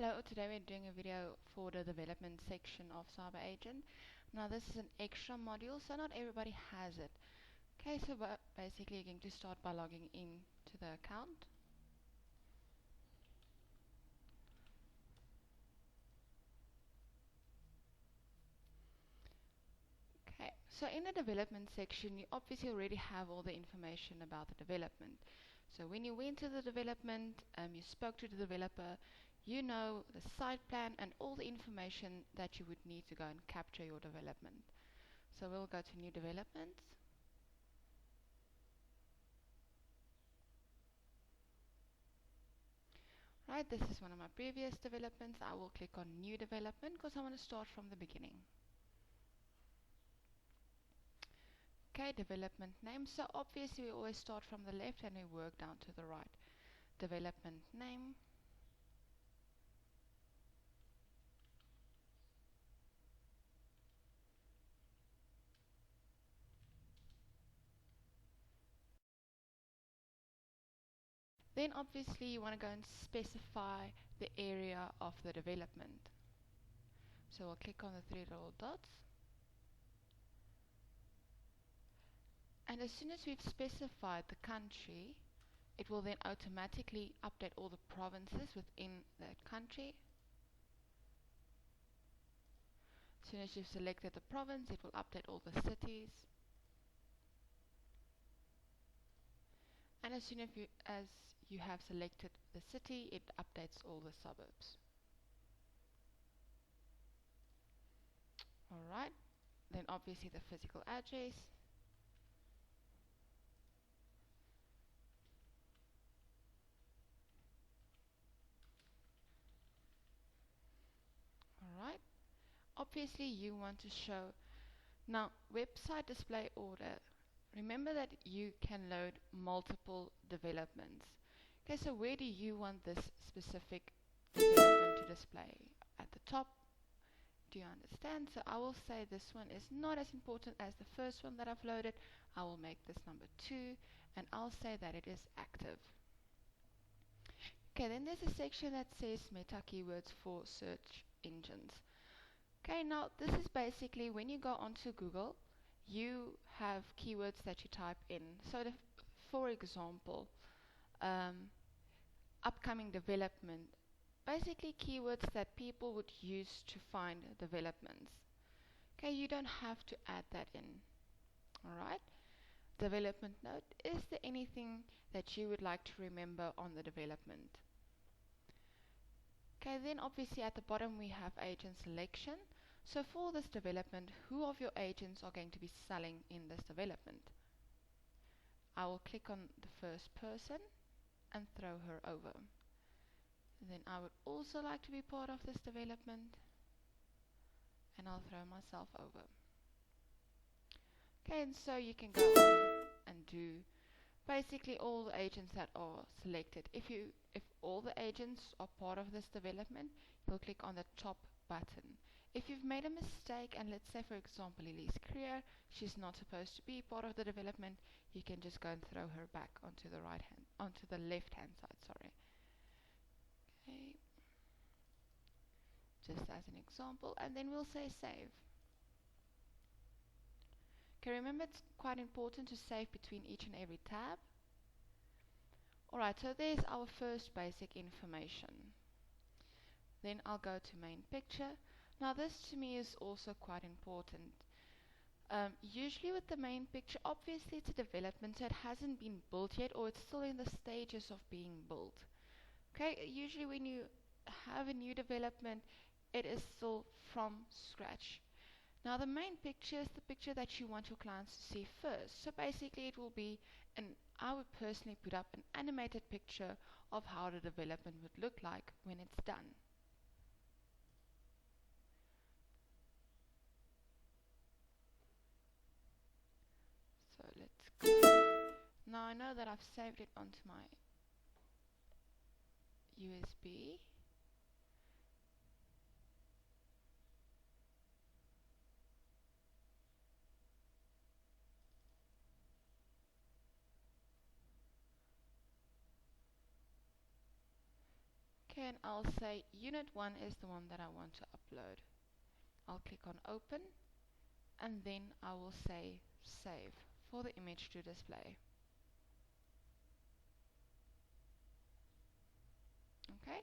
Hello, today we're doing a video for the development section of CyberAgent. Now this is an extra module, so not everybody has it. Okay, so basically you're going to start by logging in to the account. Okay, so in the development section you obviously already have all the information about the development. So when you went to the development, you spoke to the developer, you know the site plan and all the information that you would need to go and capture your development. So we'll go to new developments. Right, this is one of my previous developments. I will click on new development because I want to start from the beginning. Okay, development name. So obviously we always start from the left and we work down to the right. Development name. Then obviously you want to go and specify the area of the development. So we'll click on the three little dots. And as soon as we've specified the country, it will then automatically update all the provinces within that country. As soon as you've selected the province, it will update all the cities. And as soon as you have selected the city, it updates all the suburbs. Alright, then obviously the physical address. Alright, obviously you want to show, now website display order. Remember that you can load multiple developments. Okay, so where do you want this specific development to display? At the top? Do you understand? So I will say this one is not as important as the first one that I've loaded. I will make this number 2 and I'll say that it is active. Okay, then there's a section that says meta keywords for search engines. Okay, now this is basically when you go onto Google, you have keywords that you type in. So for example, upcoming development, basically keywords that people would use to find developments. Okay, you don't have to add that in. Alright, development note. Is there anything that you would like to remember on the development? Okay, then obviously at the bottom we have agent selection. So for this development, who of your agents are going to be selling in this development? I will click on the first person and throw her over. Then I would also like to be part of this development and I'll throw myself over. Okay, and so you can go on and do basically all the agents that are selected. If all the agents are part of this development, you'll click on the top button. If you've made a mistake, and let's say for example Elise Creer, she's not supposed to be part of the development, you can just go and throw her back onto the left hand side, sorry. Okay. Just as an example, and then we'll say save. Okay, remember it's quite important to save between each and every tab. Alright, so there's our first basic information. Then I'll go to main picture. Now this to me is also quite important. Usually with the main picture, obviously it's a development, so it hasn't been built yet, or it's still in the stages of being built. Okay, usually when you have a new development, it is still from scratch. Now the main picture is the picture that you want your clients to see first. So basically it will be, I would personally put up an animated picture of how the development would look like when it's done. So let's go. Now I know that I've saved it onto my USB. Okay, and I'll say unit 1 is the one that I want to upload. I'll click on open, and then I will say save for the image to display. Okay,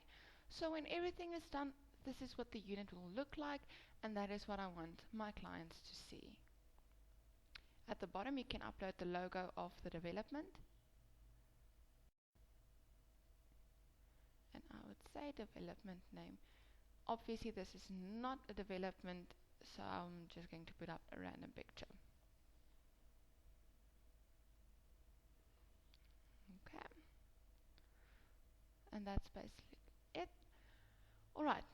so when everything is done, this is what the unit will look like, and that is what I want my clients to see. At the bottom you can upload the logo of the development, and I would say development name. Obviously this is not a development, so I'm just going to put up a random picture. Okay, and that's basically it. Alright,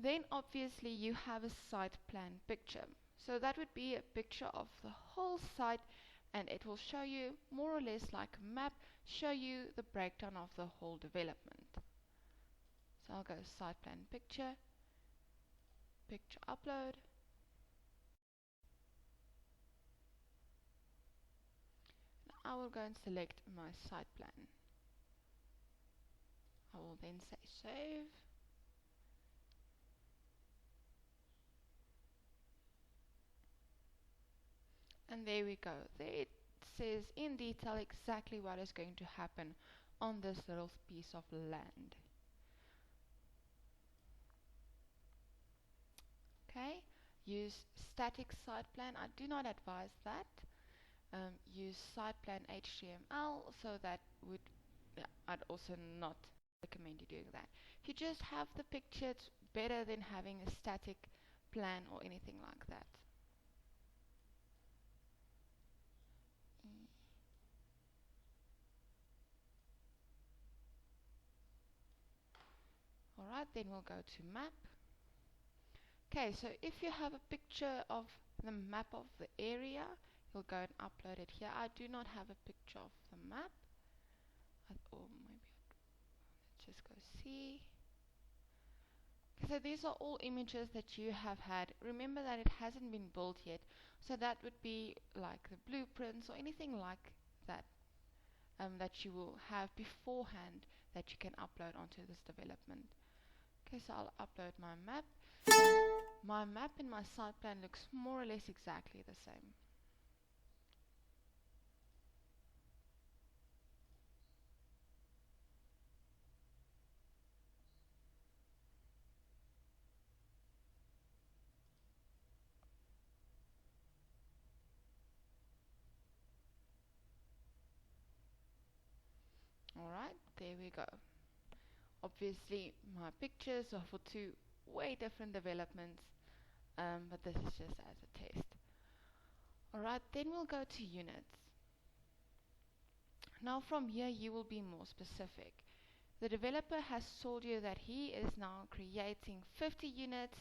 then obviously you have a site plan picture. So that would be a picture of the whole site, and it will show you more or less like a map, show you the breakdown of the whole development. So I'll go site plan picture, picture upload. I will go and select my site plan. I will then say save. And there we go. There it says in detail exactly what is going to happen on this little piece of land. Okay, use static site plan. I do not advise that. Use site plan HTML, so that would, yeah, I'd also not recommend you doing that. If you just have the picture, it's better than having a static plan or anything like that. Alright, then we'll go to map. Okay, so if you have a picture of the map of the area, you'll go and upload it here. I do not have a picture of the map. Or maybe let's just go see. So these are all images that you have had. Remember that it hasn't been built yet, so that would be like the blueprints or anything like that that you will have beforehand that you can upload onto this development. Okay, so I'll upload my map. My map in my site plan looks more or less exactly the same. Alright, there we go. Obviously my pictures are for two way different developments, but this is just as a test. Alright, then we'll go to units. Now from here you will be more specific. The developer has told you that he is now creating 50 units.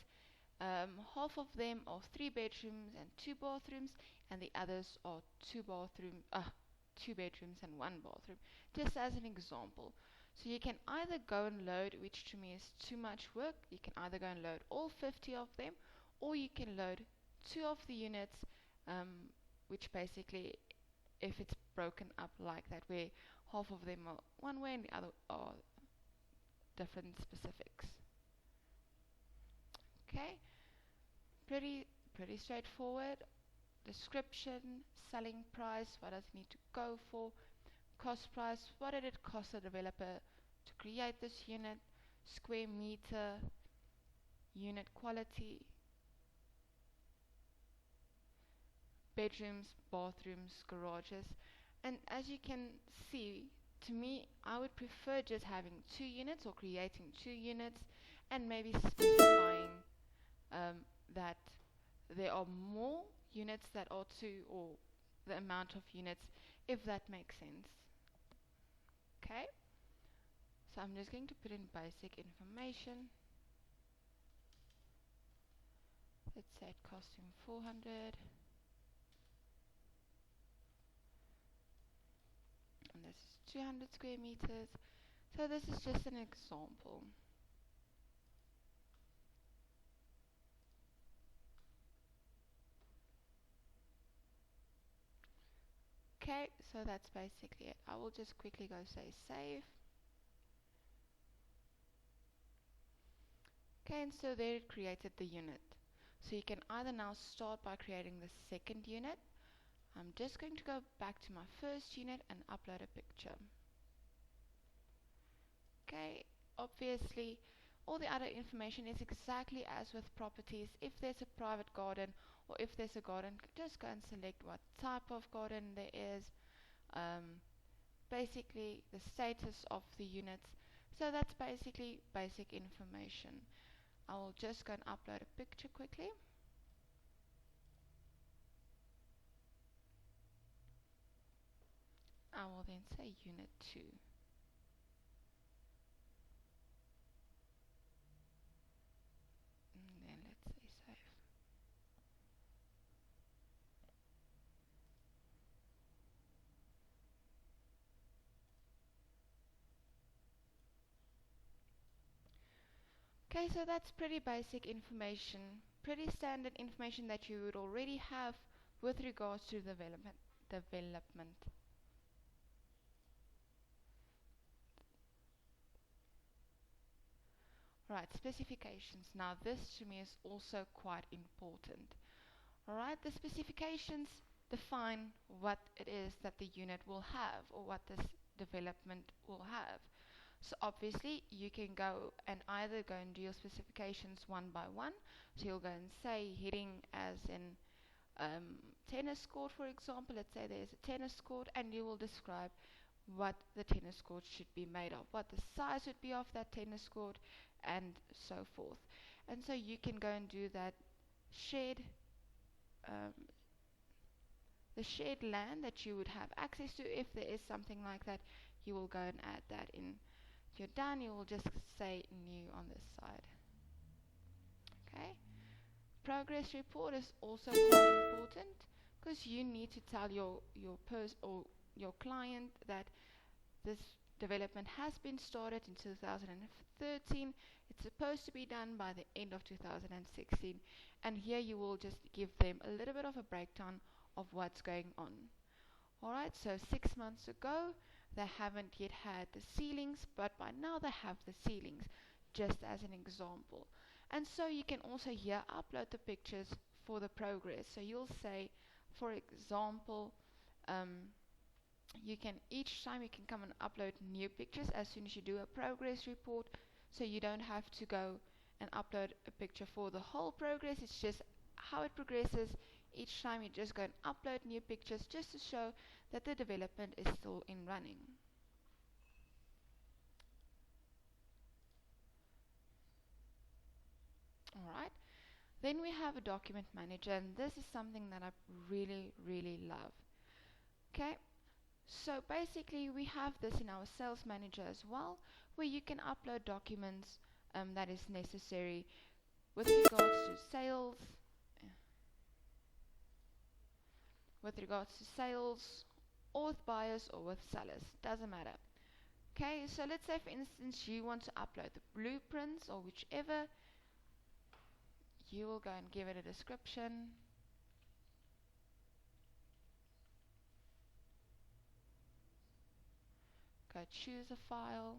Half of them are 3 bedrooms and 2 bathrooms, and the others are 2 bedrooms and 1 bathroom, just as an example. So you can either go and load, which to me is too much work, you can either go and load all 50 of them, or you can load 2 of the units, which basically, if it's broken up like that, where half of them are one way and the other are different specifics. Okay, pretty straightforward. Description, selling price, what does it need to go for, cost price, what did it cost the developer to create this unit, square meter, unit quality, bedrooms, bathrooms, garages. And as you can see, to me, I would prefer just having 2 units or creating 2 units and maybe specifying that there are more units that are 2, or the amount of units, if that makes sense. Okay, so I'm just going to put in basic information. Let's say it cost him 400, and this is 200 square meters. So this is just an example. Okay, so that's basically it. I will just quickly go say save. Okay, and so there it created the unit. So you can either now start by creating the second unit. I'm just going to go back to my first unit and upload a picture. Okay, obviously all the other information is exactly as with properties. If there's a private garden or if there's a garden, just go and select what type of garden there is, basically the status of the units. So that's basically basic information. I will just go and upload a picture quickly. I will then say unit 2. And then let's say save. Okay, so that's pretty basic information, pretty standard information that you would already have with regards to development. Right, specifications. Now this to me is also quite important. Alright, the specifications define what it is that the unit will have or what this development will have. So obviously you can go and either go and do your specifications one by one. So you'll go and say heading as in tennis court, for example. Let's say there's a tennis court, and you will describe what the tennis court should be made of, what the size would be of that tennis court, and so forth. And so you can go and do that shared um, the shared land that you would have access to. If there is something like that, you will go and add that in. If you're done, you will just say new on this side. Okay. Progress report is also quite important, because you need to tell your client that this development has been started in 2013. It's supposed to be done by the end of 2016, and here you will just give them a little bit of a breakdown of what's going on. Alright, so 6 months ago they haven't yet had the ceilings, but by now they have the ceilings, just as an example. And so you can also here upload the pictures for the progress. So you'll say, for example, you can each time you can come and upload new pictures as soon as you do a progress report, so you don't have to go and upload a picture for the whole progress. It's just how it progresses. Each time you just go and upload new pictures just to show that the development is still in running. Alright, then we have a document manager, and this is something that I really love. Okay, so basically we have this in our sales manager as well, where you can upload documents that is necessary with regards to sales, or with buyers or with sellers, doesn't matter. Okay, so let's say for instance you want to upload the blueprints or whichever. You will go and give it a description. Go choose a file.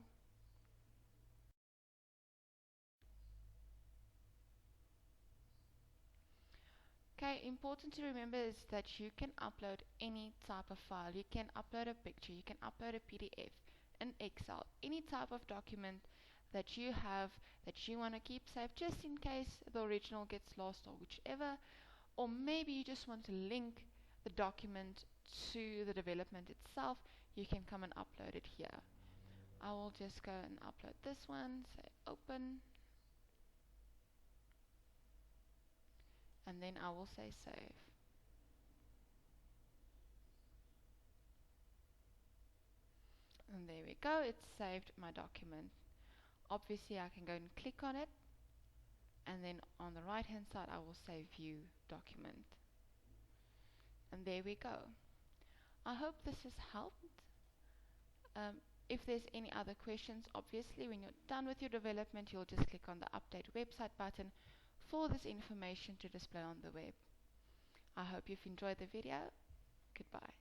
Okay, important to remember is that you can upload any type of file. You can upload a picture, you can upload a PDF, an Excel, any type of document that you have that you want to keep safe just in case the original gets lost or whichever. Or maybe you just want to link the document to the development itself. You can come and upload it here. I will just go and upload this one, say open, and then I will say save. And there we go, it's saved my document. Obviously I can go and click on it, and then on the right hand side I will say view document. And there we go. I hope this has helped. If there's any other questions, obviously when you're done with your development, you'll just click on the update website button for this information to display on the web. I hope you've enjoyed the video. Goodbye.